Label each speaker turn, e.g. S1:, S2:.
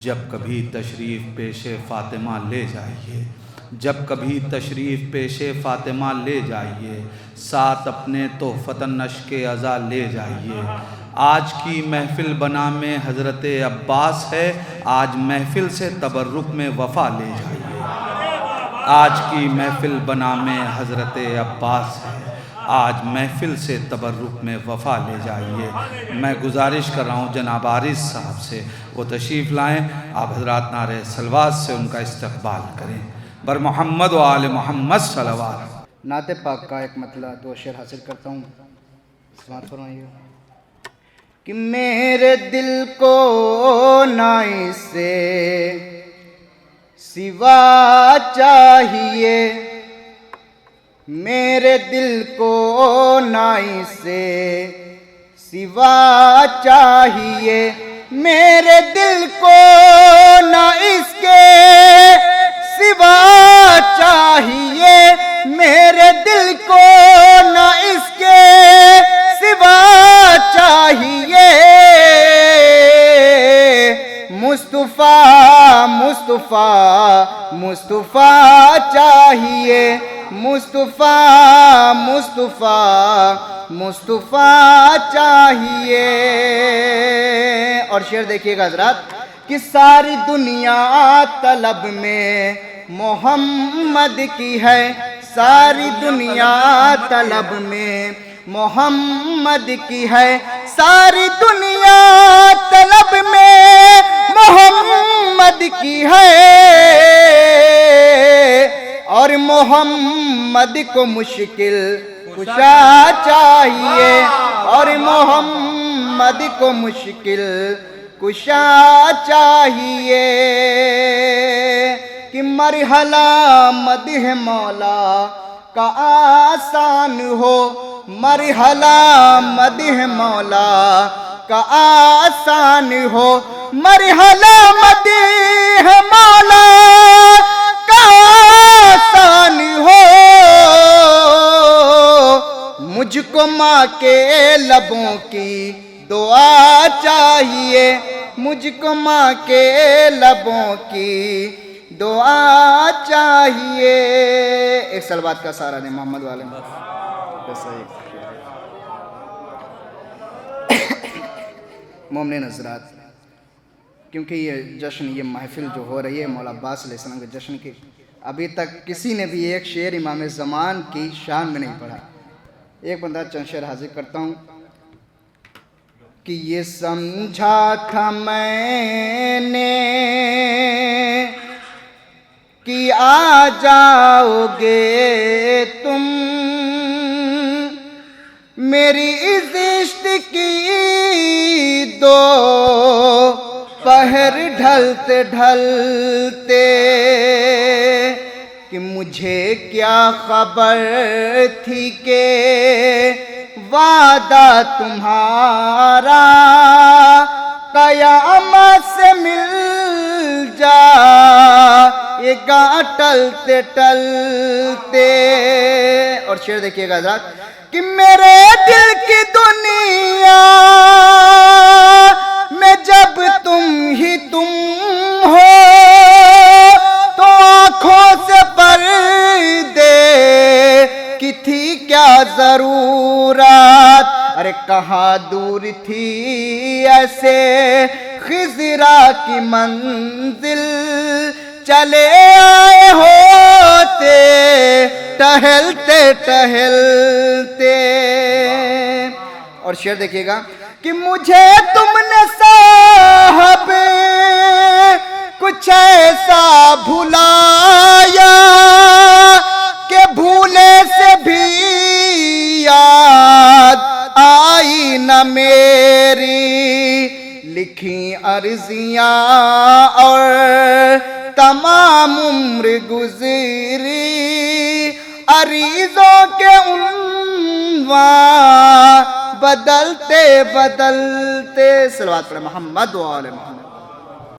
S1: جب کبھی تشریف پیش فاطمہ لے جائیے، جب کبھی تشریف پیش فاطمہ لے جائیے، ساتھ اپنے تحفۃ نشک عزا لے جائیے۔ آج کی محفل بنام حضرت عباس ہے، آج محفل سے تبرک میں وفا لے جائیے۔ آج کی محفل بنام حضرت عباس ہے، آج محفل سے تبرک میں وفا لے جائیے۔ میں گزارش کر رہا ہوں جناب عارض صاحب سے وہ تشریف لائیں، آپ حضرات نعرہ صلوات سے ان کا استقبال کریں۔ بر محمد و آل محمد صلوات۔
S2: نعت پاک کا ایک مطلع دو شعر حاصل کرتا ہوں، سماعت فرمائیے۔ کہ میرے دل کو نہ اس سے سوا چاہیے، میرے دل کو نہ اس سے سوا چاہیے، میرے دل کو نہ اس کے سوا چاہیے، میرے دل کو نہ اس کے سوا چاہیے۔ مصطفیٰ مصطفیٰ مصطفیٰ چاہیے، مصطفیٰ مصطفیٰ مصطفیٰ چاہیے۔ اور شعر دیکھیے گا حضرات کہ ساری دنیا طلب میں محمد کی ہے، ساری دنیا طلب میں محمد کی ہے، ساری دنیا طلب میں محمد کی ہے۔ اور محمد کو مشکل کشا چاہیے، اور محمد کو مشکل کشا چاہیے۔ کہ مرحلہ مدح مولا کا آسان ہو، مرحلہ مدح مولا کا آسان ہو، مرحلہ مدح مولا کا آسان ہو۔ مجھ کو ماں کے لبوں کی دعا چاہیے، مجھ کو ماں کے لبوں کی دعا چاہیے۔ ایک صلوات کا سہارا دیں محمد والے میں۔ مومنین حضرات، کیونکہ یہ جشن، یہ محفل جو ہو رہی ہے مولا عباس علیہ السلام کے جشن کی، ابھی تک کسی نے بھی ایک شعر امام زمان کی شان میں نہیں پڑھا۔ ایک بندہ چند شعر حاضر کرتا ہوں۔ کہ یہ سمجھا تھا میں نے کہ آ جاؤ گے تم، میری اس عشق کی دو پہر ڈھلتے ڈھلتے، کہ مجھے کیا خبر تھی کہ وعدہ تمہارا قیامت سے مل جائے گا ٹلتے ٹلتے۔ اور شعر دیکھیے گا حضرات کہ میرے دل کی دنیا میں جب تم ہی تم ہو، تو آنکھوں سے پردے کی تھی کیا ضرورت۔ ارے کہاں دور تھی ایسے خضرا کی منزل، چلے آئے ہوتے ٹہلتے ٹہلتے۔ اور شعر دیکھیے گا کہ مجھے تم نے صاحب کچھ ایسا بھلایا کہ بھولے سے بھی یاد آئی نہ میری، لکھی عرضیاں اور تمام عمر گزری، عریضوں کے عنوان بدلتے بدلتے۔ صلوات پر محمد و آل محمد۔